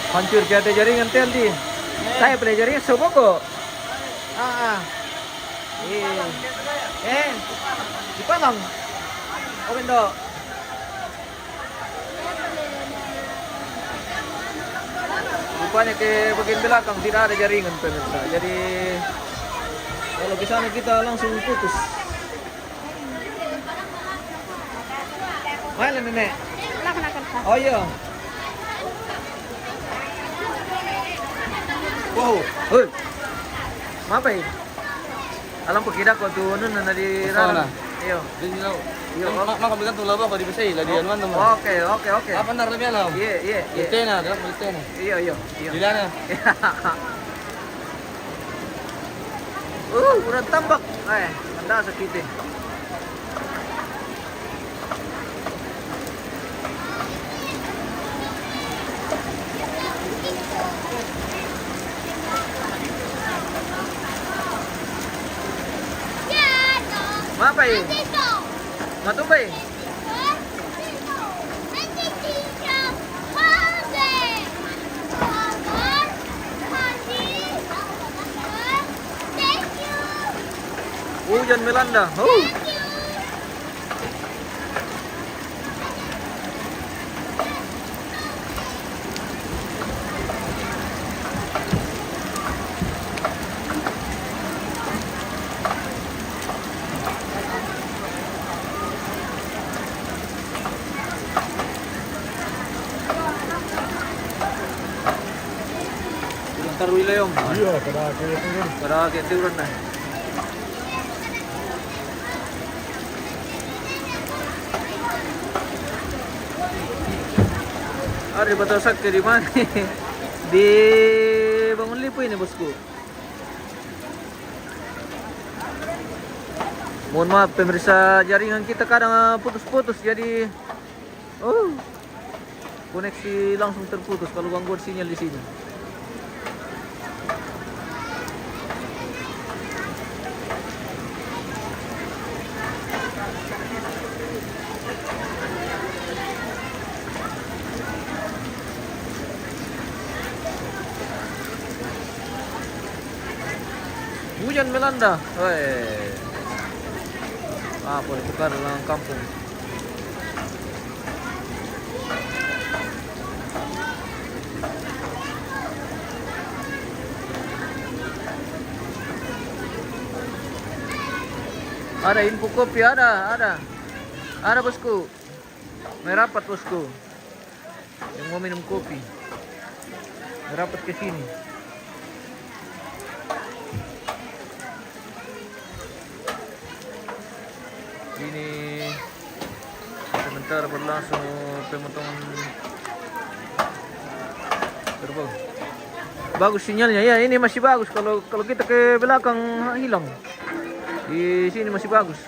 Hancur kaya jaringan tadi. Saya play jaringan soboko. Eh, ipasang. Open do. Rupanya ke bagian belakang tidak ada jaringan pemirsa. Jadi kalau ke sana kita langsung putus. Mana nenek? Oh iya. Wow, hei. Apa ini? Alam pagkida ko tu ano na di Sana. Iyo. Di sila. Iyo. Makabigan to labo ko di Bisay, lagi anuan naman. Okay. Apa na rami alam? Iya. Tena, dapat mo tena. Iyo. Dila na. Udah tambak. Anda sakit eh. Apa ini? Matumbay. Hujan melanda. Taruh ilayong. Iya, pada akhirnya turun. Pada akhirnya turun na. Ari batasak ke di mana? Di Bangun Lipo ini bosku. Mohon maaf pemirsa, jaringan kita kadang putus-putus jadi koneksi langsung terputus kalau gangguan sinyal di sini. Hujan melanda. Apa itu kan dalam kampung. Ada info kopi, ada bosku. Merapat bosku. Yang mau minum kopi. Merapat ke sini. Ini sebentar berlangsung pemotongan terbang. Bagus sinyalnya ya, ini masih bagus. Kalau kita ke belakang hilang. Di sini masih bagus.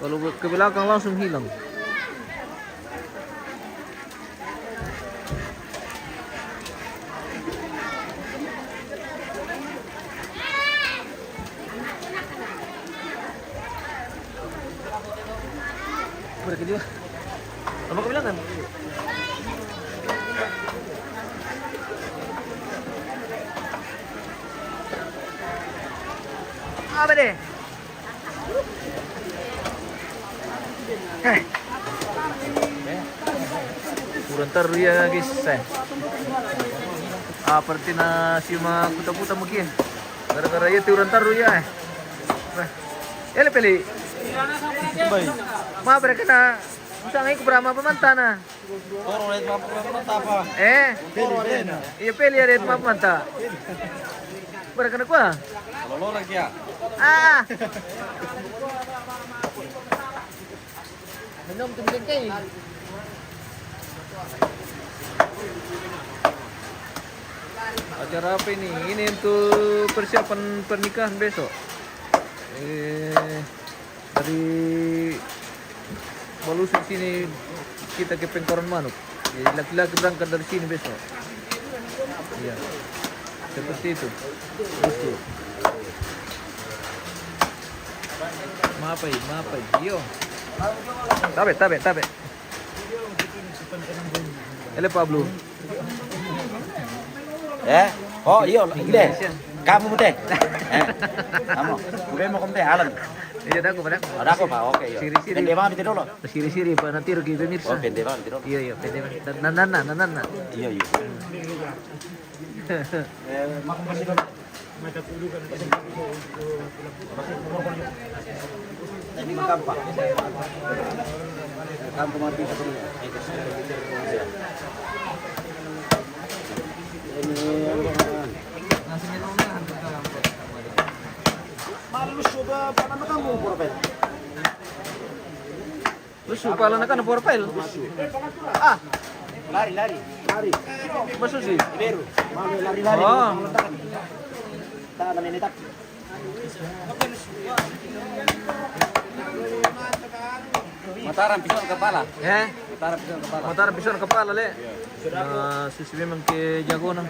Kalau ke belakang langsung hilang. Mereka juga. Apa kau bilang kan? Apa deh? Kurang taruh ya guys. Seperti nasi mah kuta-kuta mungkin. Gara-gara ya turun taruh ya. Ele peli. Baik. Ma mereka na usang ko brama pamantana. Toro red mapamanta pa. Iya peli red mapamanta. Mereka na kuha. Lolo lagi ya. Minum tumbling kay. Acara apa ini? Ini untuk persiapan pernikahan besok. Dari Balusuk sini kita ke Pengkoron Manuk. Jadi laki-laki berangkat dari sini besok. Iya. Seperti itu. Betul. Mapai. Yo. Tabe. Ele Pablo. Oh iya, gede. Kamu teh. Kamu. Udah mau kamu teh Alan. Iya dah aku pada. Ada aku Pak. Oke, iya. Siri-siri. Pende banget itu dulu. Siri-siri Pak nanti rugi pemirsa. Oh, pende banget itu dulu. Iya iya pede banget. Nana. Iya, iya. Makan bersih dulu. Ini makan Pak. Kamu mati satu ya. Malu sudah panama kamu profil. Lu supaya nak kan profile. Ah, Lari. masuk sih. Biru. Mau lari. Oh. Tak ada ini tak. Mataram pisau kepala. Eh, Mataram pisau kepala. motor pisau kepala le. Sisi memang ke jago na.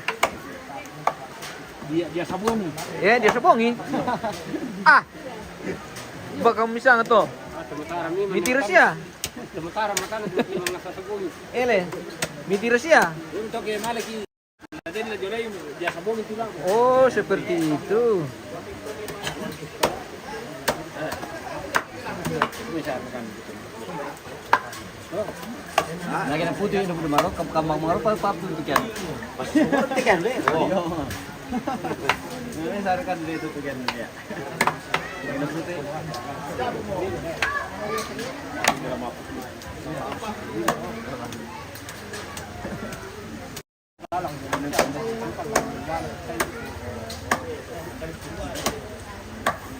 Dia sabuni. Dia sabongi. Ah. Baka misang to. Mitiras siya. Mataram mataram memang nasa sabuni. Ele. Mitiras siya. Untuk yang malaki. Nanti dia dia sabuni tulang. Oh, seperti itu. Bisa makan gitu. Lagi na putih itu udah marok, kamang marok pa itu kan. Pas itu kan le. Oh. Ini sarankan le itu kan ya. Lagi putih.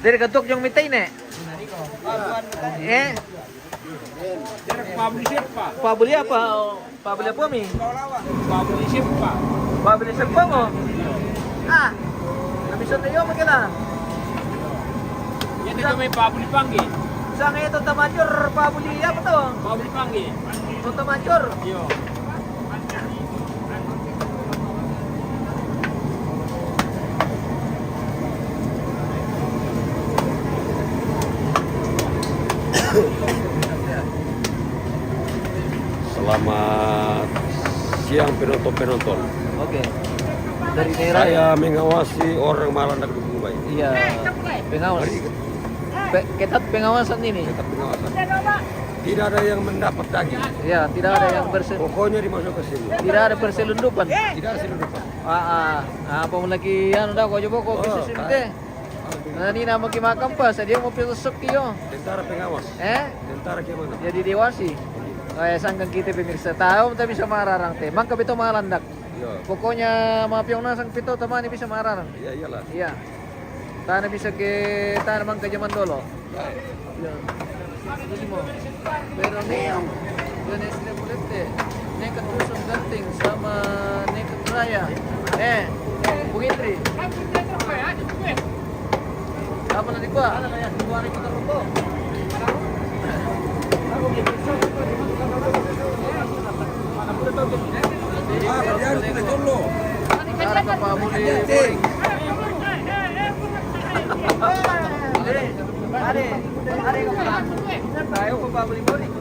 Dari katok yung mitay ne. Eh, Pablisip pa. pabuli apa? Pabuli apa mi? Pablisip pa. Pabuli sa mo. Ah. Nabisot tayo magkala. Yan ito may pabuli panggi. Sa ngayon ito tamajor pabuli apa to? Pabuli panggi. Ito tamajor. Yo. Selamat siang penonton-penonton. Oke. Dari daerah Saya mengawasi orang Malandak Dukung Baik. iya. Pengawas. Ketat pengawasan ini. Tetap pengawasan. Tidak ada yang mendapat daging. Ya, tidak ada yang Pokoknya dimasuk ke sini. tidak ada perselundupan. Tidak ada selundupan. Apa mo lagi ano daw ko jobo ko bisa sinte. Nani na makimakam pa sa dia mo pisok kiyo. Tentara pengawas. Tentara gimana? Jadi dewasi. Kaya sanggang kita pemirsa tahu tapi bisa mararang te. Mangka bito malandak. Iya. Pokoknya mapiong nasang pito tamani bisa mararang. Iya iyalah. Iya. Tanah bisa ke tanah mangka zaman dulu. Iya. Jadi mo. Pero niyong yun es na bulete. Nekat pusong ganting sama nekat raya. Bung Indri. Apa nanti gua? Gua nih kita rumbo. Cara ke Pak Budi Boring. Ada tayo ke Pak Budi Boring.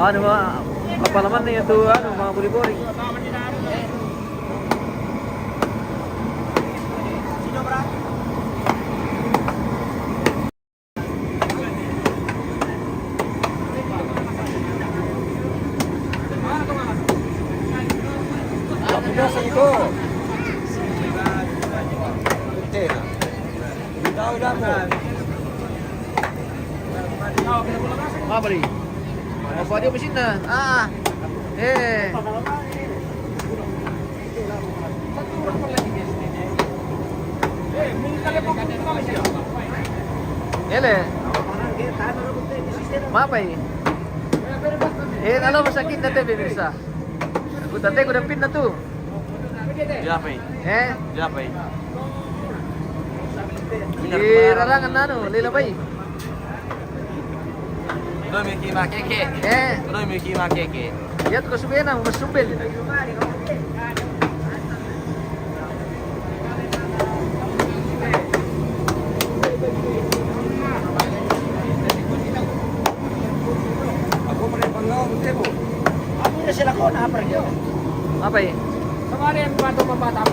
Ano apa naman nih itu Pak Budi Boring. Biasa itu. Tahu dah mo. Apa nih? Apa dia mesin na? Ele. Mapay. Alam masakit na te pemirsa. Aku tadi aku udah pin na tuh. Diapa ini? Diapa ini? Rarangan nano, lilabay. Tuloy may kima keke. Tuloy may kima keke. Yat ko subihan na, mas sumbil. Apa ya? Kemarin yang batu pembatam.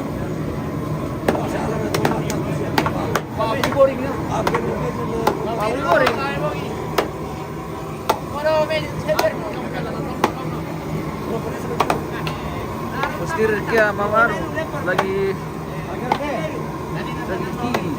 Papi goreng ya. Papi goreng. Mustir kia mamaru lagi tinggi.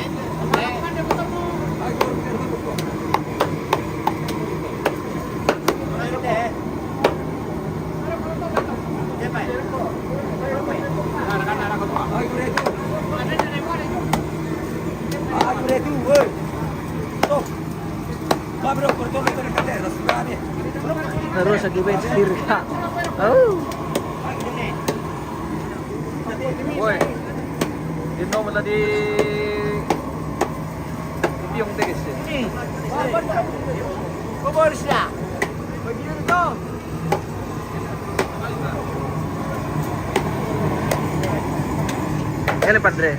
Terus lagi main sendiri. Oh. Woi. Dino mo tadi yung tigis. Kuboris na. Begini to. Kailan padre?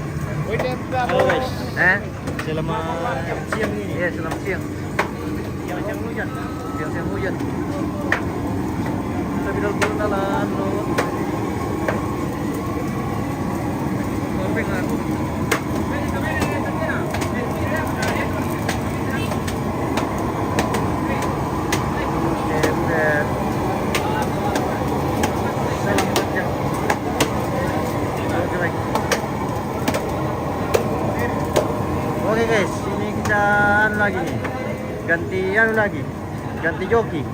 Halo guys, Eh? selamat siang ini. Iya, selamat siang. Siang hujan. Siang-siang hujan. Sabi daw ko na lang, no? Kopeng ako. Siyempre. Salamat siya. Okay, bye. Oke guys, ini kita lagi nih. Ganti joki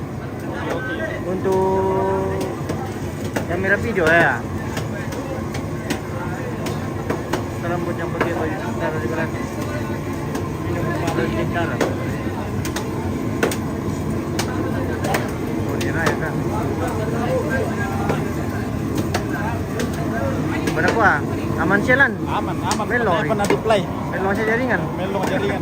untuk kamera video ya. Rambut yang pakai baju taruh di belakang. Ini harus ditaruh. Oh, ini ya kan. Berapa? Aman sialan. Aman. Melo. Pernah di play. Melo saya jaringan. Melong jaringan.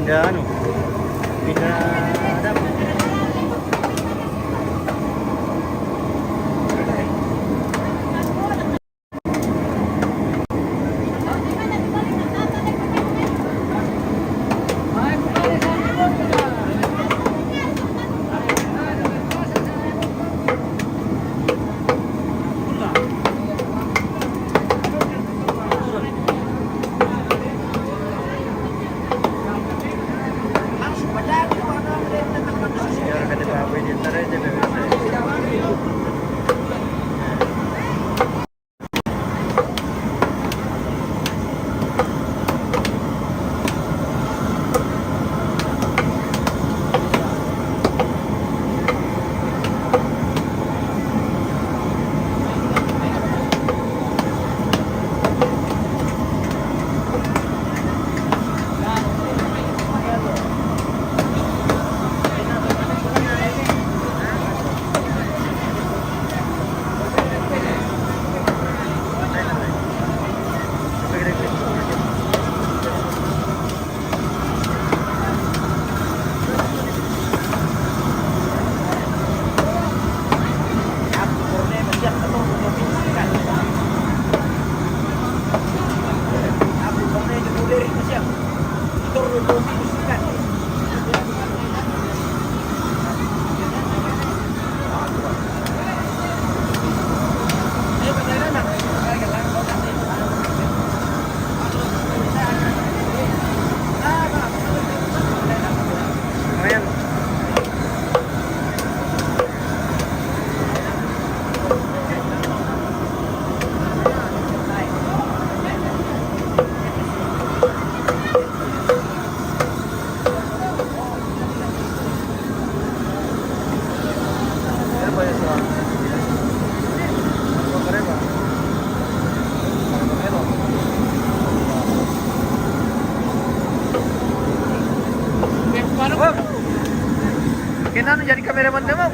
Pindah dapur.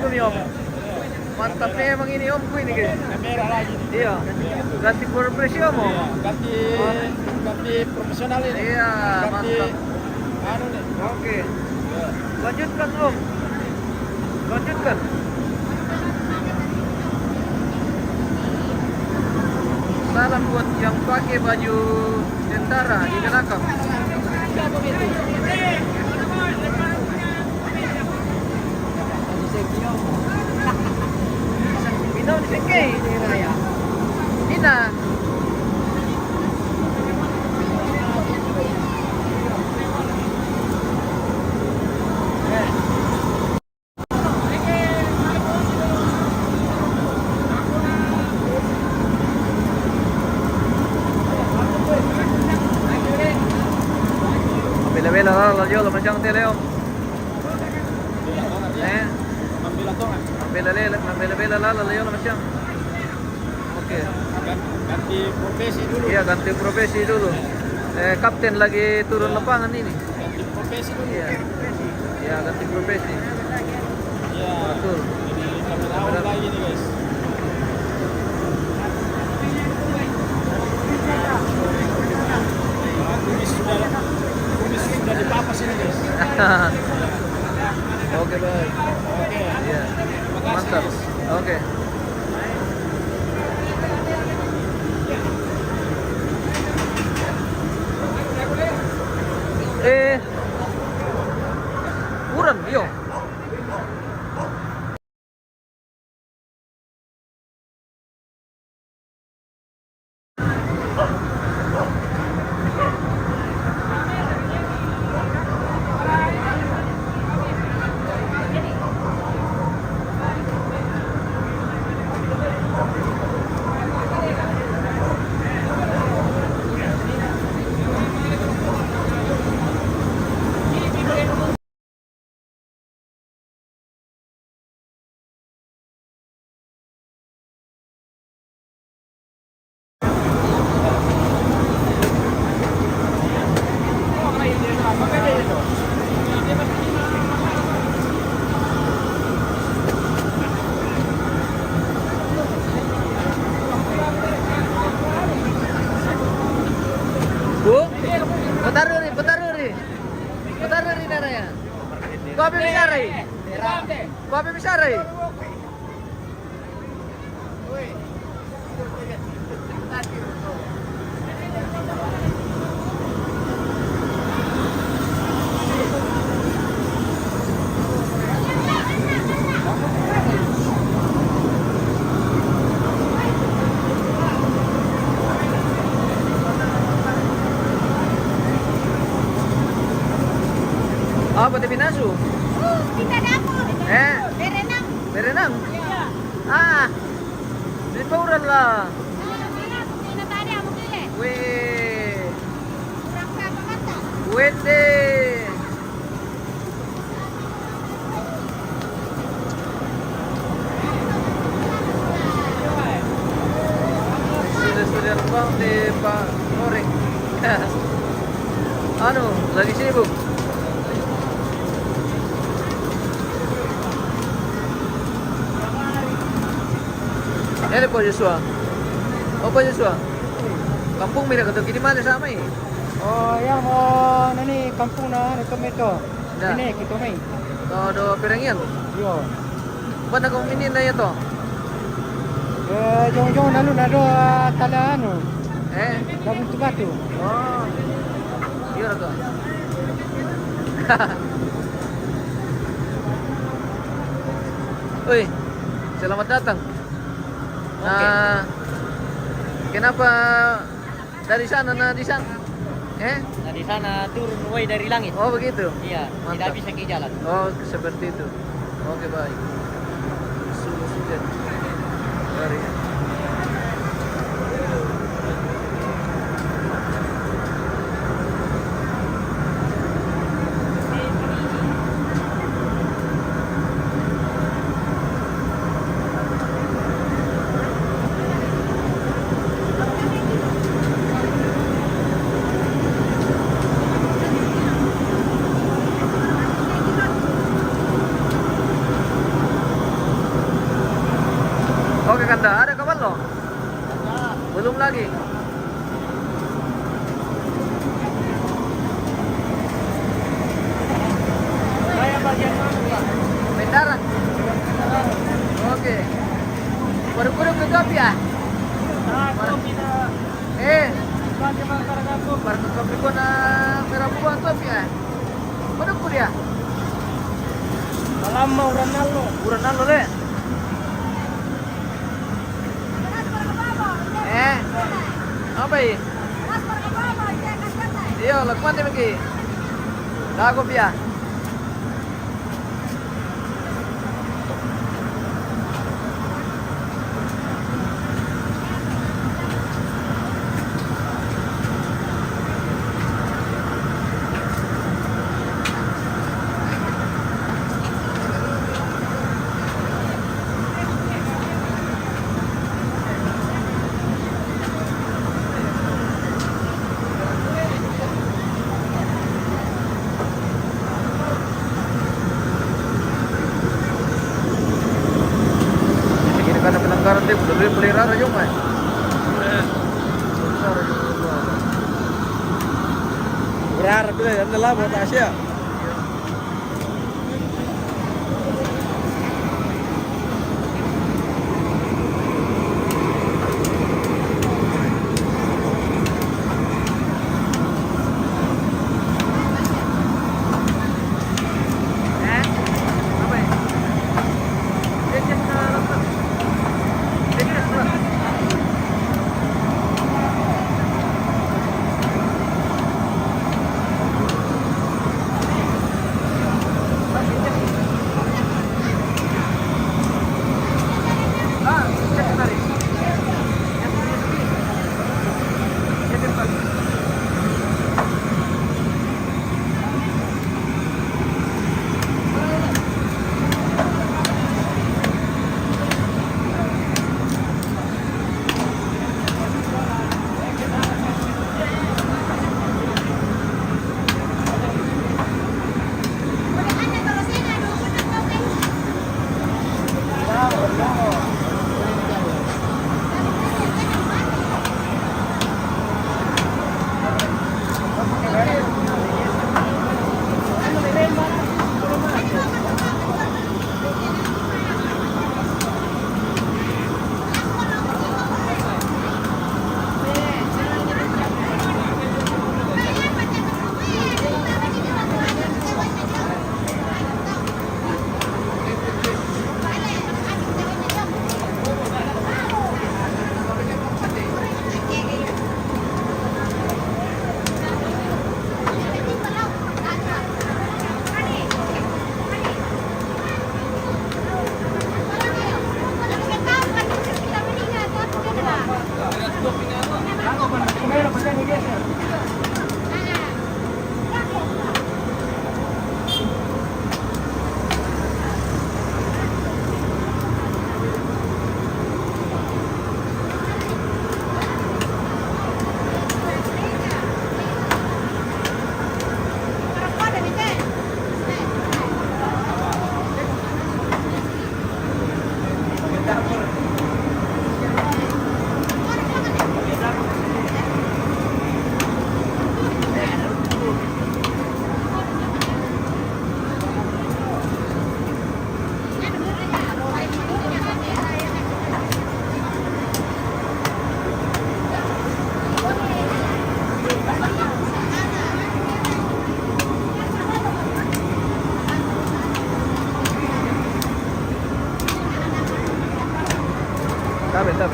Assalamualaikum ya Om. Mantap nih emang ini Omku ini guys. Kamera lagi nih. Iya. Ganti profesi Om. Iya, ganti profesional ini. Iya, Ganti mantap. anu nih. Oke. Lanjutkan Om. Lanjutkan. Salam buat yang pakai baju tentara di belakang. Ina di sini Raya. Ina. Bela-bela lah, lo macam tu Leo. Ambil atongan. Bela-bela lah, lo macam. Oke. Ganti profesi dulu. Iya, ganti profesi dulu. Kapten lagi turun lapangan ini. Ganti profesi dulu. Iya. Iya, ganti profesi. Iya. Betul. Ini kamera awal lagi nih guys. Kumis sudah dipapas ini guys. Oke, baik. Oke. Iya. Mantap. Oke. Kurang, yo. Bu, Betaruri naraya. Kopi misarai. Kopi misarai. Oh, pati pinasu. Kita dapur. Berenang. Berenang. Iya. Ah, di pauran lah. Ini tadi aku pilih. Weh, Kurang berapa kata? wede. Sudah bang di Pak Nori. Anu, lagi sibuk. Ini po Joshua. Opo Joshua. Kampung mina ketuk di mana sama ini? Oh, yang mau nani kampung na kami to. Dah. Ini kita main. Do pirangian. Yo. Mana kong ini na ito? Jong nalu nado tala anu. Dabun tu batu. Oh. Iya to. Oi, selamat datang. Nah, kenapa dari sana na di sana? Nah di sana turun way dari langit. Oh begitu. Iya, Mantap. tidak bisa ke jalan. Oh seperti itu. Oke baik. Sudah. Mari. Honda, ada kapan lo? Belum lagi. Saya bagian mana, Pak? Bentaran. Oke. Baru-baru ke kopi ya? Aku tidak baca masyarakat tuh. Baru kopi ko na merah buah kopi ya? Mana ko dia? Malam mau Ronaldo. Uran lo le. Apa ini? Iya, lakman din magi. Lago biya. Kada pelanggaran dia udah pelihara aja mah. Berharap dulu ya, lah buat Asia. Apa ini? Dia cuma langsung. Dia kira semua. Cek tadi. Cek tadi.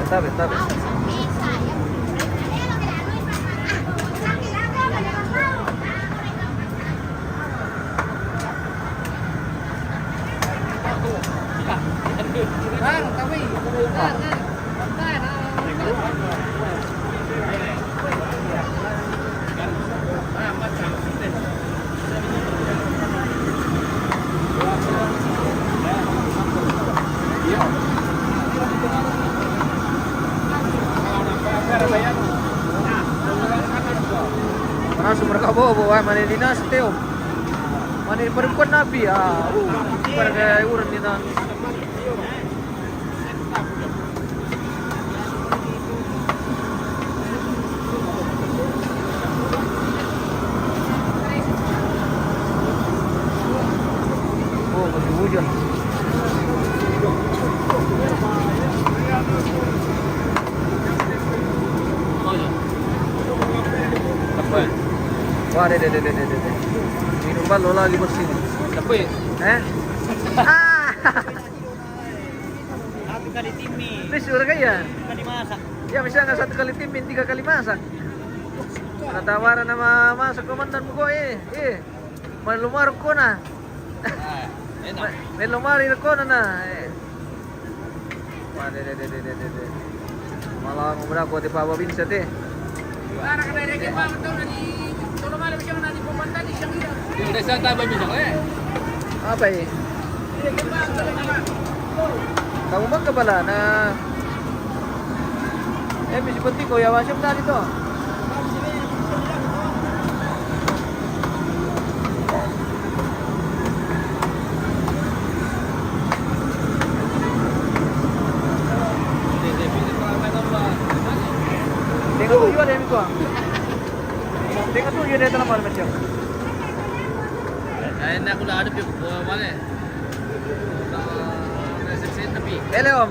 Tabe. Mana sumber kabobo, mana dinas teo. Mana perempuan nabi pada kayak urun di Wah, deh. Minum balo lagi bersih. Tapi Ah, Satu kali timi, ini sudah kaya. kali masak. Ya misalnya 1 kali timin 3 kali masak. Natawaran nama masak komandan mo ko may lumar ko na. Enak. May lumari ko na. Wah, deh. Malah ngomong ako di Papa Vincent Para ka na rin pa ito na ni tulong alam siya na ni pumunta ni siyang ila. Hindi sa tabay mo siya Apa Kamu bangga pala na misi penting ko yawan siya na dito. Tengok tujuan ya Miko. Tengok tujuan dia dalam malam siang. Ay na ako na ano yung wala. Resepsi tapi. Om,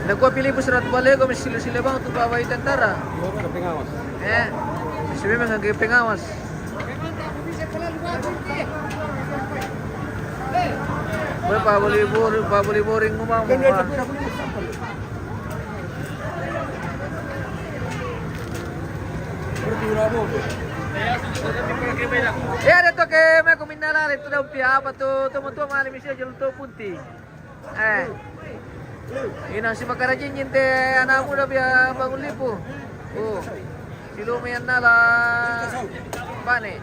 nagkuha pilih po sa ratbale ko, may sila bang ito babay tantara. Sabi mga pengawas. Boy, pabuli-boring mo mga mukha. Ada to ke may kuminala ito daw piya pa to tumutuwa malim siya jalo to punti. Ina si makarajin yinte anak mo na biya bangun lipo. Oh. Silo may nala pane.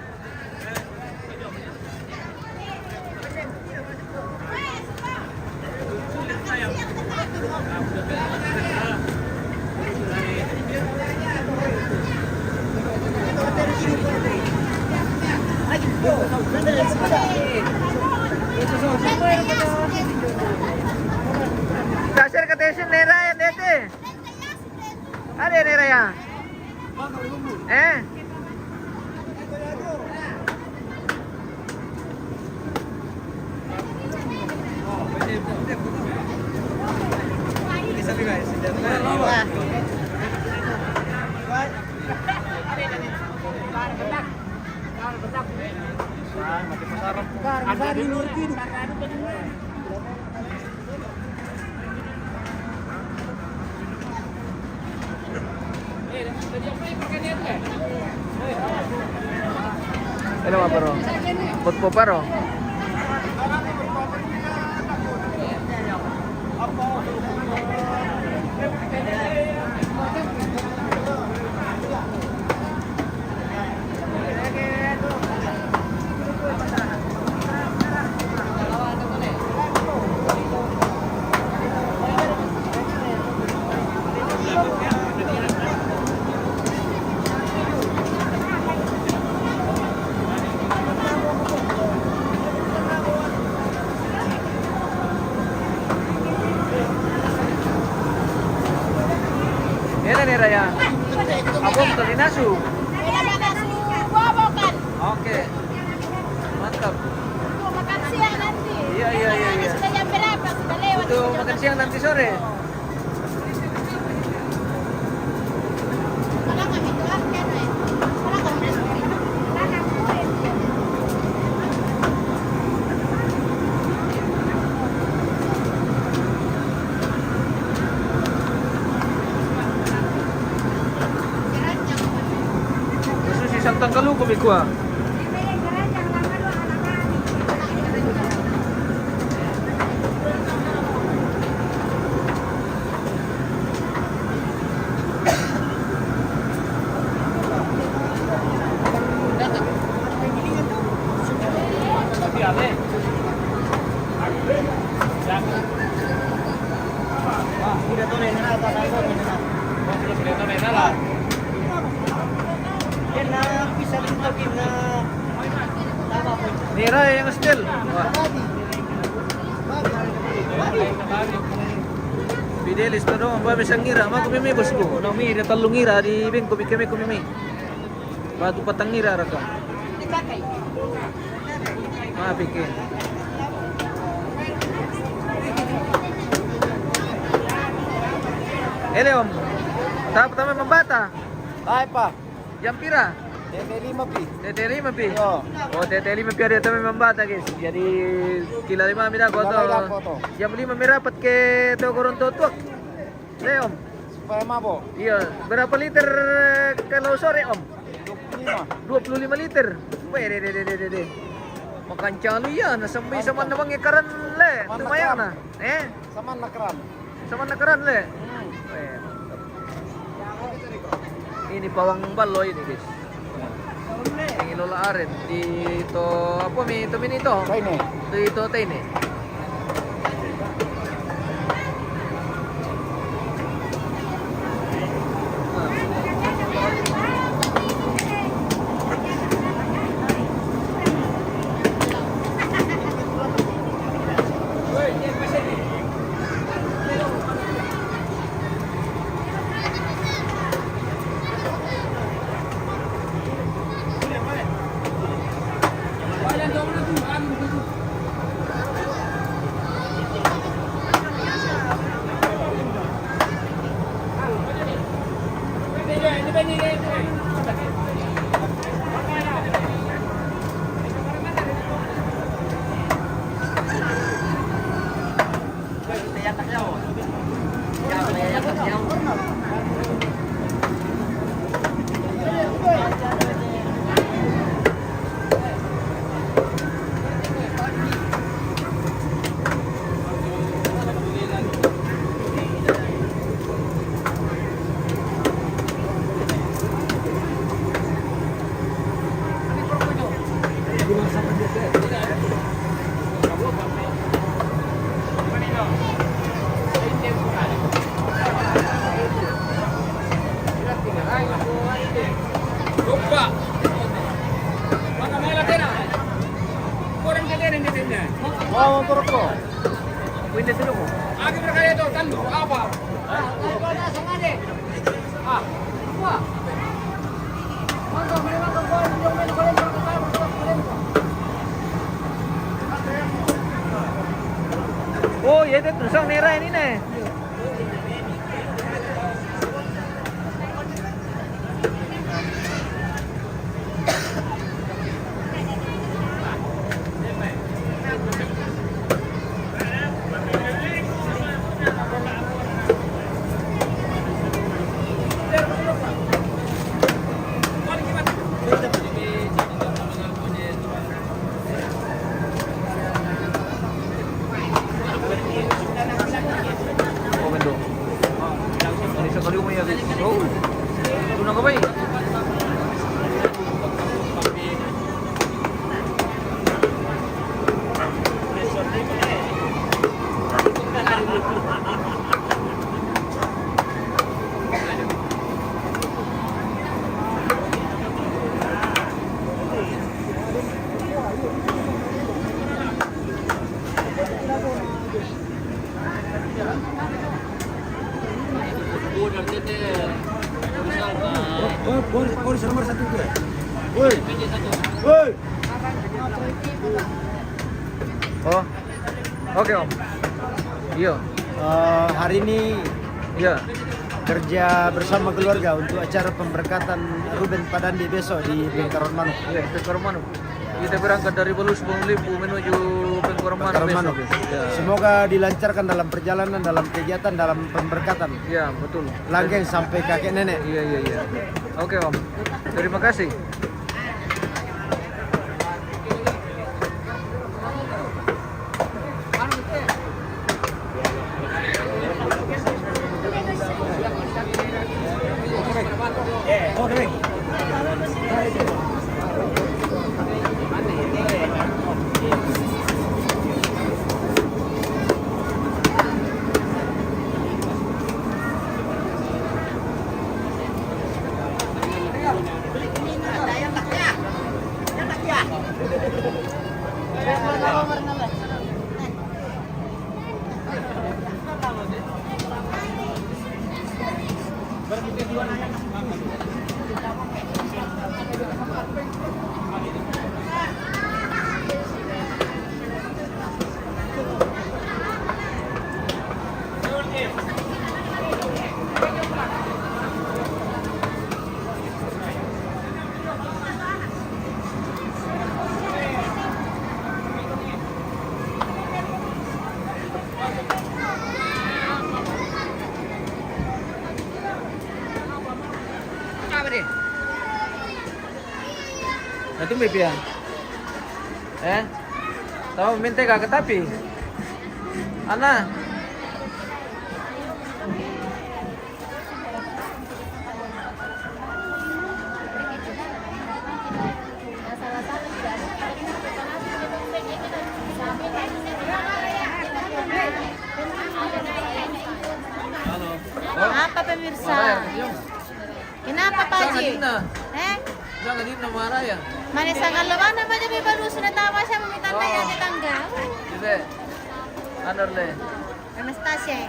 Dasar ka tension nera ya dete. Ada nera ya. Ano ba paro? Bot po paro. Ini Raya. Abang tadi nasu. Buah-buahan. Oke. Mantap. Makan siang nanti. Iya. Sudah jam berapa? Sudah lewat. Untuk makan siang nanti sore. Wala kami doang kan, eh. Wala kami. Wala kami. Khusus isang tangkalu ko mikwa. Nira yang still. Fidelis to dong, ba misang ngira, ma kumimi bos ko. No mi da talong ngira di beng ko kami kumimi. Batu patang ngira ra ka. Ma bikin. Om. Tahap pertama membata. Ay pa. Jam pira? TT5 pi. TT5 pi. Yo. Oh, TT5 pi ada itu memang bata guys. Jadi kila 5 mina ko Kila lima to. ko to. Jam 5 mirapat ke Teo Koronto tuak. Om. Supaya mabok. Iya, berapa liter kalau sore Om? 25. 25 liter. Weh, de. Makan calo ya, nasampai sama namang ekaran le. Lumayan na. Sama nakaran. Sama nakaran le. Weh, mantap. Ini pawang balo ini guys. Yang ilola aren dito apa mi itu minito? Kaine. Dito tene. Lupa. Mana mela tena? Kurang kalian ini tena. Wow, motor ko. Windows dulu ko. Agi berkaya itu tandu apa? Oh, ya itu terusang nera ini nih. Oh, mendo. Ini sekali umay agad. Oh. Tunang ka ba eh? Polis nomor 1 itu. Woi. Woi. Oh. Oke, Om. Iya. Hari ini Iya. kerja bersama keluarga untuk acara pemberkatan Ruben Padandi besok di Bengkaron Manuk. Iya, Pengkoron Manuk. Kita berangkat dari Belus Bung Lipu menuju Pengkoron Manuk Bengkaron besok. Manuk. Ya. Semoga dilancarkan dalam perjalanan, dalam kegiatan, dalam pemberkatan. Iya, betul. Langgeng sampai kakek nenek. Iya. Oke, Om. Terima kasih. Natumib yan. Tama, mintay ka katapi. Ana. Apa pemirsa? Kenapa Pak Saan Haji? din na? Eh? Din na maraya. Manis ang alaman naman niya may baluso na tama siya meminta na yan di tangga. Hindi. Ano le? Anastasia.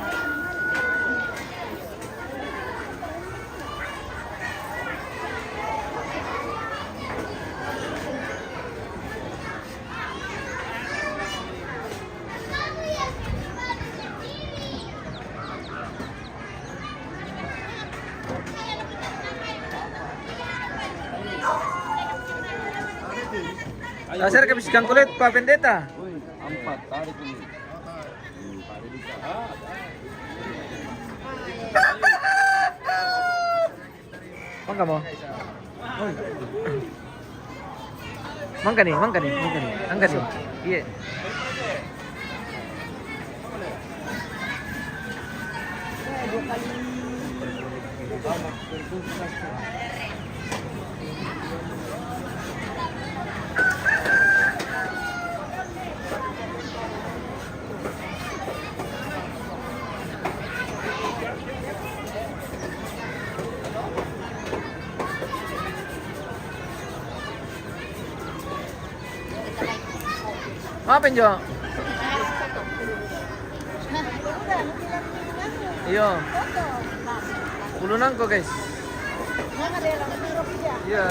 Sir, kabisikan kulit, pa pendeta. Uy, 4, tarik ko ni. Mangga mo? Mangga nih. Angga nih. Iya. Apa Jo? Iya. Pulunan kok guys. Iya.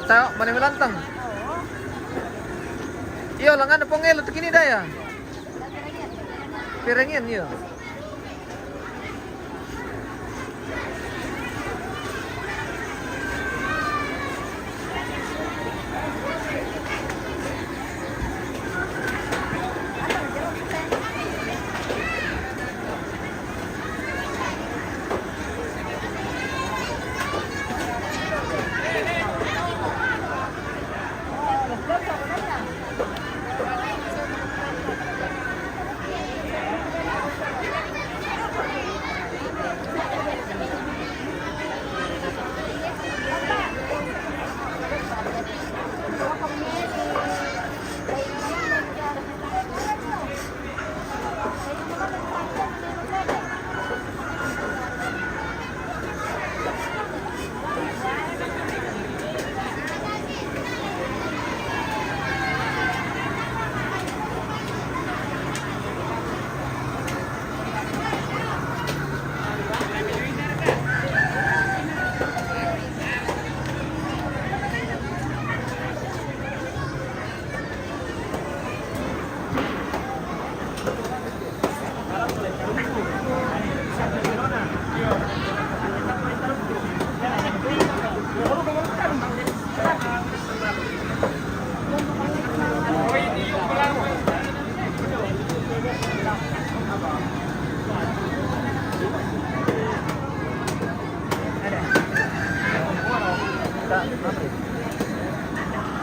Tahu mana melantang? Iya, langan pongel untuk ini daya. Pirengin iya.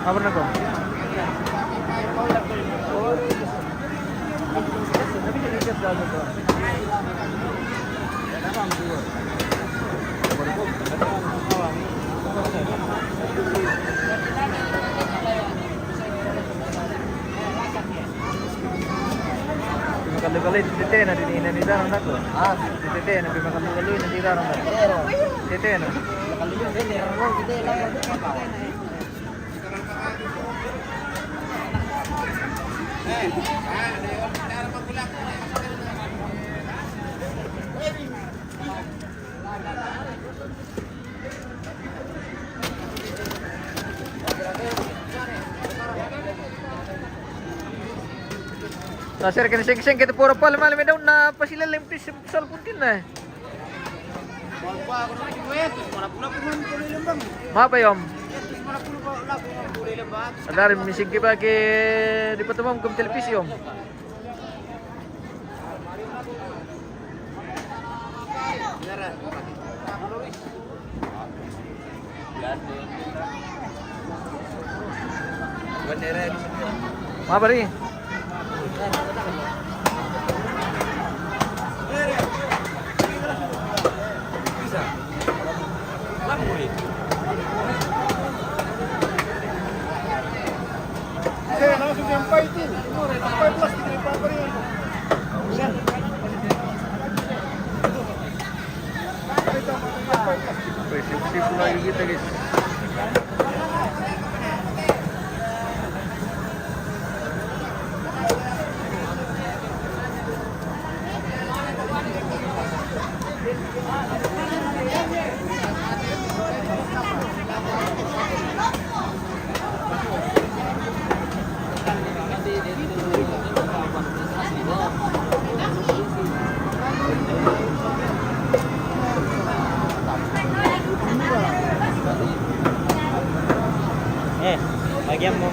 Apa na ko? Makalugaloy tete na dinina ni darang nako. Tete na makalugaloy na di darang nako. Tete na. Makalugaloy din ro tete lang. Sir, kena seng-seng kita pura pala malam daw na pasila limpis sal puntin na. Apa yom? Ada mising kita ke di patumam ke televisi yom. Apa nih? Saya langsung sampai itu. Sampai plastik di paper ini. Sip lagi kita guys. Bagian mo.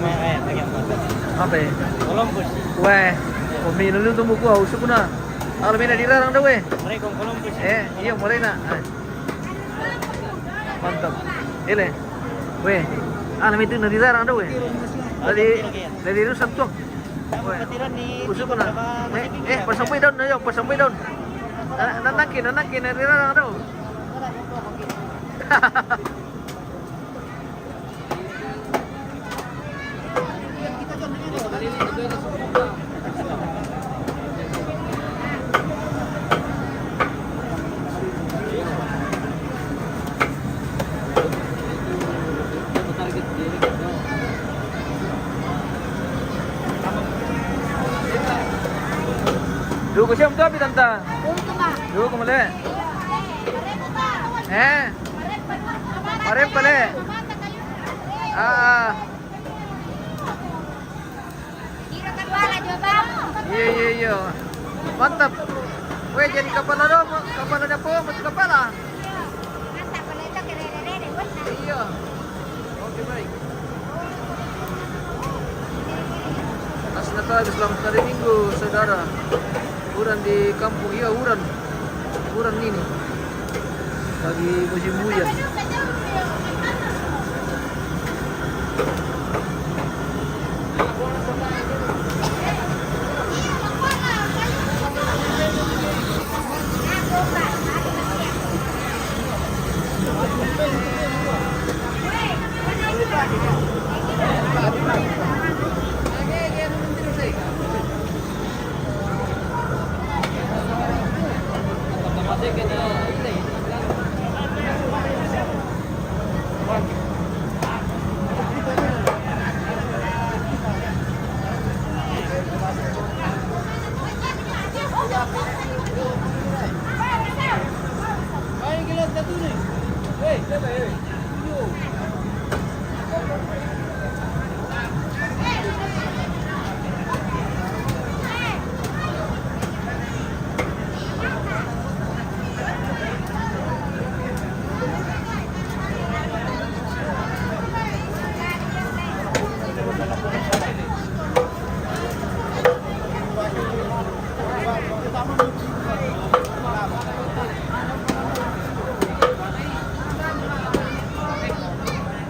Apa ya? Columbus. Weh, pemilu lu tunggu gua usuk na. Kalau mina dilarang dah weh. Mereka kong Columbus. Iya mulai na. Mantap. Ile. Weh, alam itu na dilarang dah weh. Dari itu sabtu. Patiran ni. Usuk na. Pasampay down na yo, pasampay down. Nanakin na dilarang dah. Dulu ko siya mo tabi tanta. Dulu ko mali. Marep pala. Iya. Mantap. Weh jadi kepala dong, kepala na po, mas kepala. Iya. Oke baik. Pas Natal selamat hari Minggu, saudara. Uran di kampung, iya uran ini. Lagi musim hujan.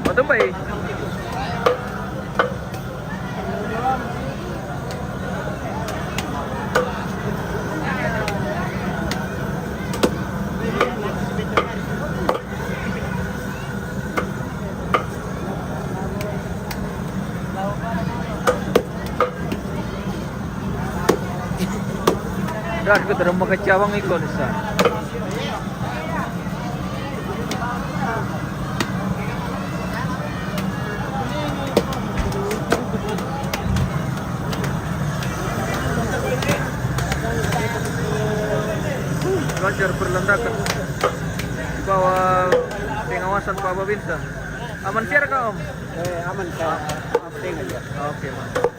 Betul baik. Dah kita dah makan cawang ikut sa. Pelajar berlendakan di bawah pengawasan Pak Babinsa. Aman siar kau Om? Aman ka. Update aja. Oke, mantap.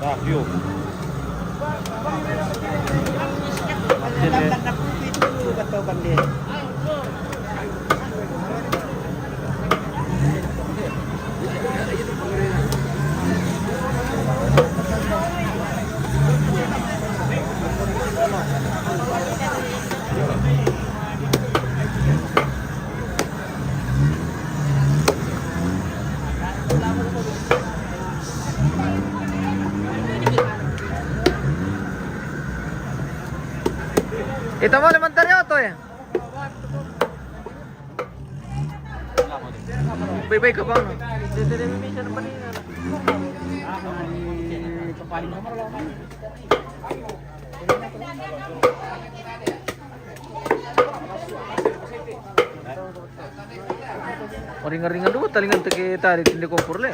Rakyo. Ito mo elementaryo to eh. Bye-bye ka bang? Ringan-ringan dulu, talingan teke tarik hindi kompor le.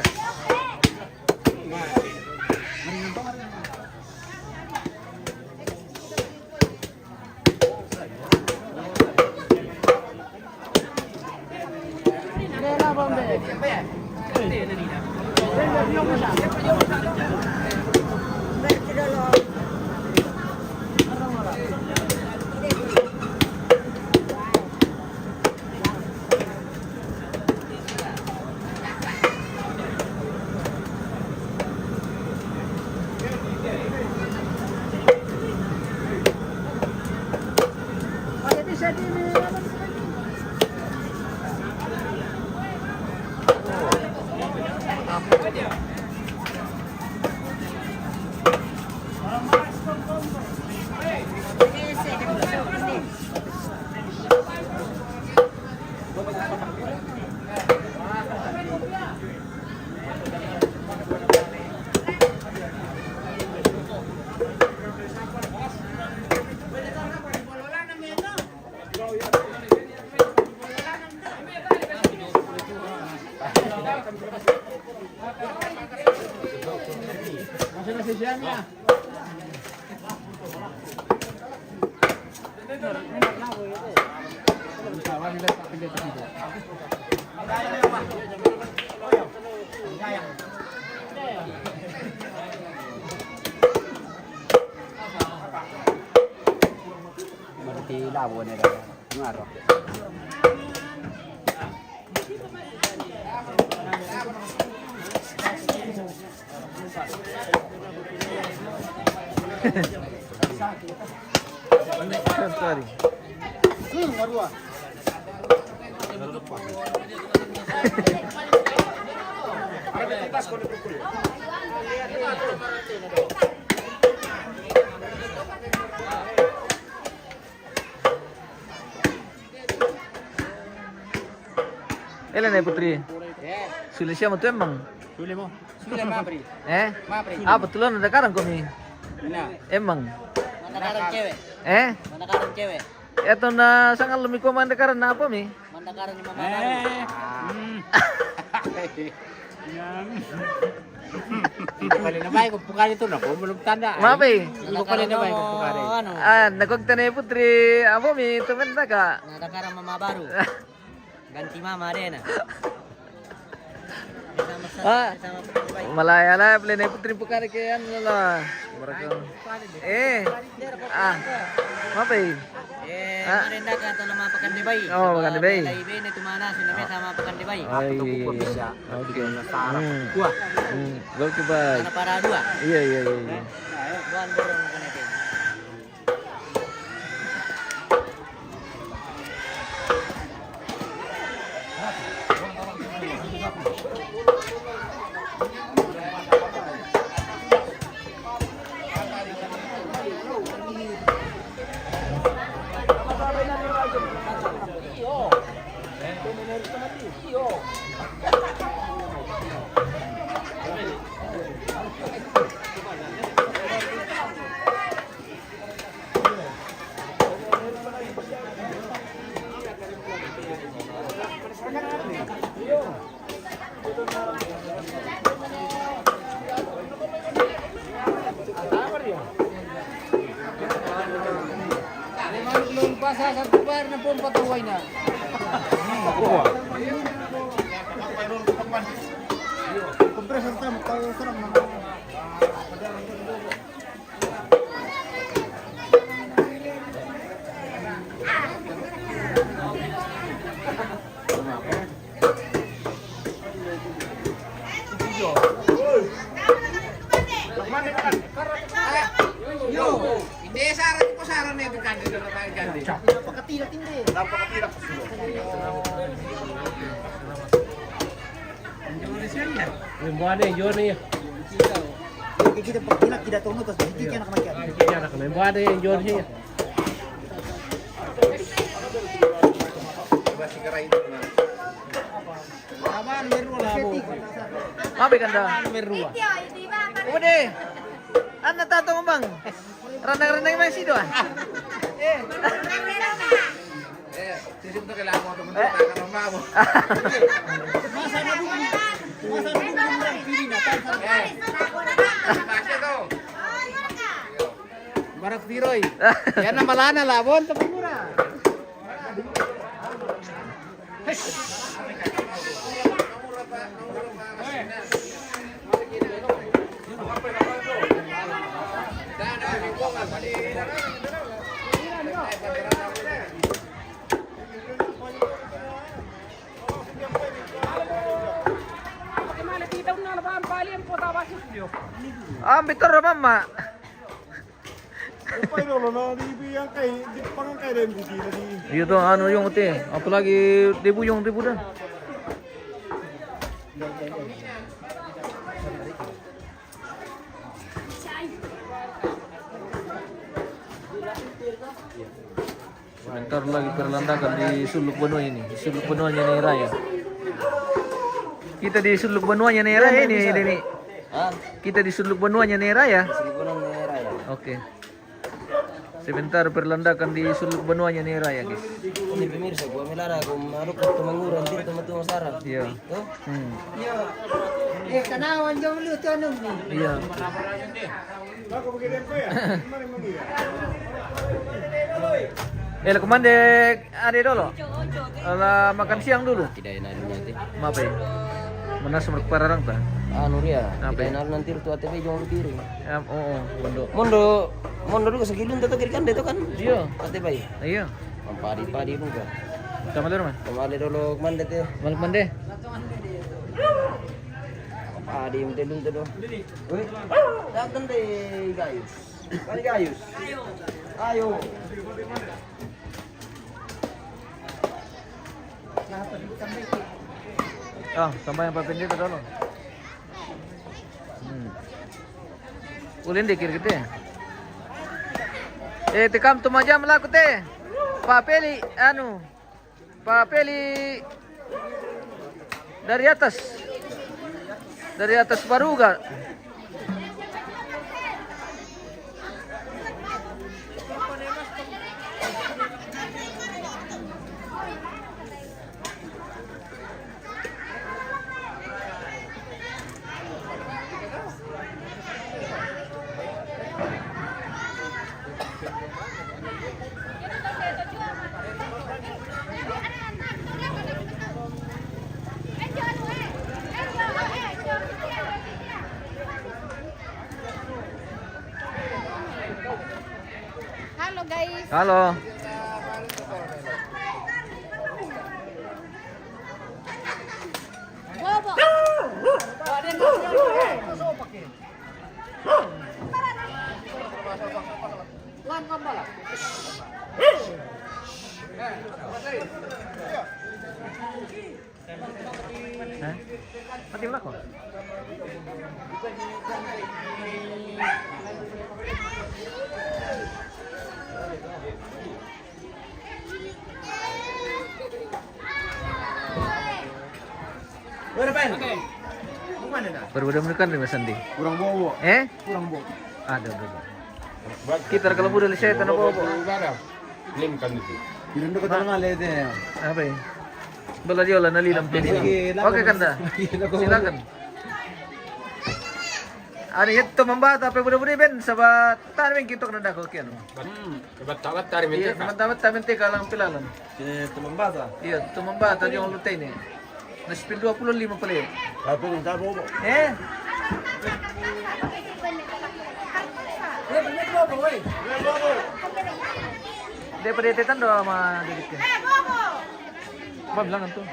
Berarti lawan ya dah. Ngaruh. Sorry. Ilan na putri? Sulit siya mo to emang. Sulit mo. Sulit mapri. Eh? Mapri. Ah, betulan ada karang kami. Nah. Emang. Mana karang cewek? Eh? Mana karang cewek? Eto na sangal lumiko man da karang na apa mi? Mana karang ni mama baru? Pukali na ba kung pukali to na po belum tanda. Mape. Pukali na ba kung pukali. Ano? Ah, nagkogta na putri. Apa mi? Tumen na ka. Nada karang mama baru. Ganti mama Arena. Ah, malaya na play na putri pukari kay ano la. Barako. Ah. Mape. Marinda ka to lama pakan di bay. Oh, pakan di bay. Laibe ni tumana siname sama pakan di bay. Ay. Okay. Kuah. Go to bye. Ana para dua. Iya, iya, iya. Buan dorong ka natin. Pasa satu bar na pun patuway na. Kompresor tam tahu serem. Hindi, saran ko saran na ito kanto na tayo ganti. Napakatilat hindi. Yung buwan eh, yun eh. Kita pag tidak tunod, tapos hindi ka nakamakiyan. Kaya na kami. Buwan eh, yun eh. Mabe kanda. Hindi ba? Ude. An natatong bang? Ranang-ranang man sido ah. Sisim to kailangan mo ito munta ka ng mamo. Bakit to? Barak tiroy. Yan na malana labon sa pagmura. Ah, bitor mama. Iya tuh anu yung teh, apalagi debu dah. Sebentar lagi perlandakan di suluk benua ini, di suluk benuanya nih Raya. Kita di suluk benuanya nih Raya ini, Deni. Kita di suluk benuanya nih Raya. Oke. Sebentar perlandakan di suluk benuanya nih Raya, guys. Ini pemirsa, gua melara, gua maruk ke Tumanguran, dito matulong Sarah. Iya. Tuh? Tanawan dyan ulit. Ano nih? Iya. Kumande ada dulu. Makan siang dulu. Tidak enak nanti. Maaf ya. Mana semerk pararang ta? Anu ria, Apa tidak ya? enak nanti tuh ATV jangan piring. Bondo. Mondo dulu segilun tuh kiri kan itu kan? Iya. ATV. Iya. Padi juga. Sama dulu man. Kembali dulu kemana teh? Balik mande. Padi yung telung tuh doh. Wih, datang deh guys. Mari guys. Ayo. Ah, tambah yang papin dito dulu. Ulin dikir gitu ya. Tikam tumajam laku teh. Papeli anu. Papeli dari atas. Dari atas Baruga. Halo guys. Halo. Bobo. Hah? Mati belakang. Baru menekan nih Mas Andi. Kurang bobo. Kurang bobo. Ada. Kita kalau udah lihat tanah bobo. Link kan itu. Hindi ko talaga alit eh. Apa ya? Bala dia lah nalilam pili. Oke Kanda. Silakan. Ano ito mambata pa budak-budak ben sabat tanwing kita kena dako kian. Kebat-tabat tarik Iya, minta. teman-teman tamin teka lang pilalan. Tumambasa. Iya, tumambata yung lutay ni. Naspil 25 pala eh. Tapi nung tabo bobo. Dia pedetetan doa sama dediknya. Apa bilang tuh?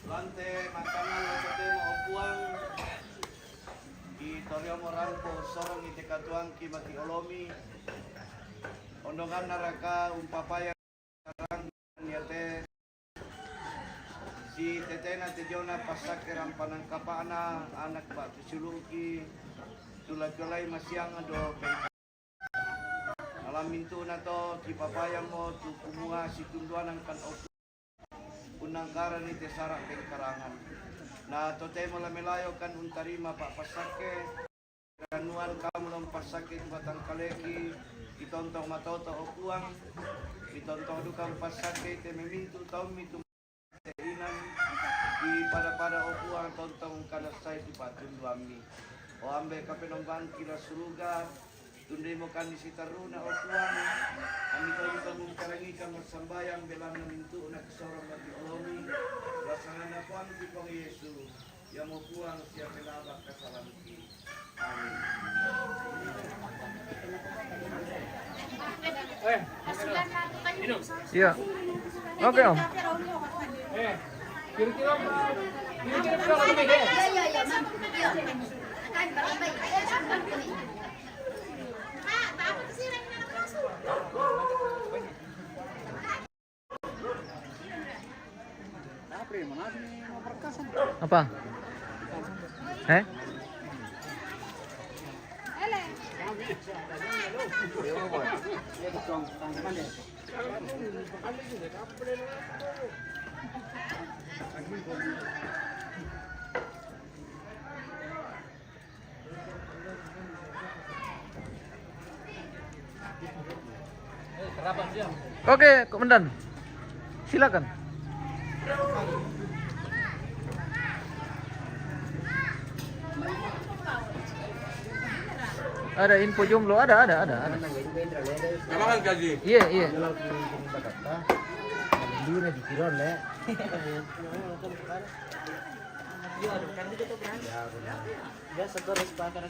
Lante makanan lote mo opuang di Torio Morampo sorong ite katuang ki mati olomi ondongan naraka umpapaya karang niate si tetena tejona pasak rampanan kapana anak ba tusuluki tulay-tulay masyang ado alam mintu na to ki papaya mo tu kumuha si tunduan ang kan unang karan ni tesara kay karangan na tote mo lamelayo kan untarima pa pasake kanuan kamu long pasake batang kaleki itontong matoto okuang itontong dukang pasake te memintu taum mitu inan di pada okuang tontong kanasay di patun duami o ambe kapenongban kila suruga tunde mo kan si taruna okuang ami to mong karangi kang sambayang belang na mintu na kasorong mati olomi lasangan na kuan di pang Yesu yang mo kuang siya pelabak kasalamki amin. Iya. Oke om. Kira-kira berapa nih deh? Apa? Oke, komandan. Silakan. Ada info jomblo, ada. Kailangan gaji. Iya, iya.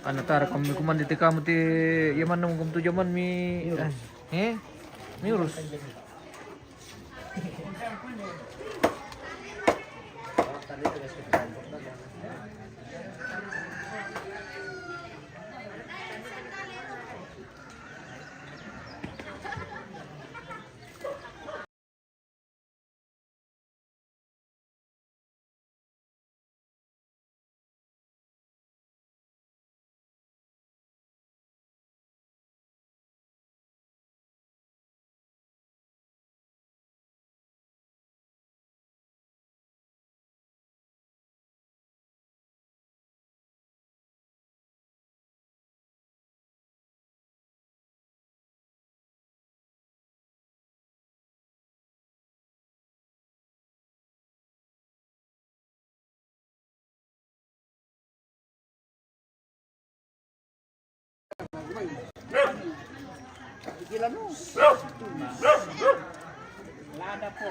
Anak tar kami kuman di kamu ti yaman nang kum tu jaman mi mi urus. Gila no. Lada po.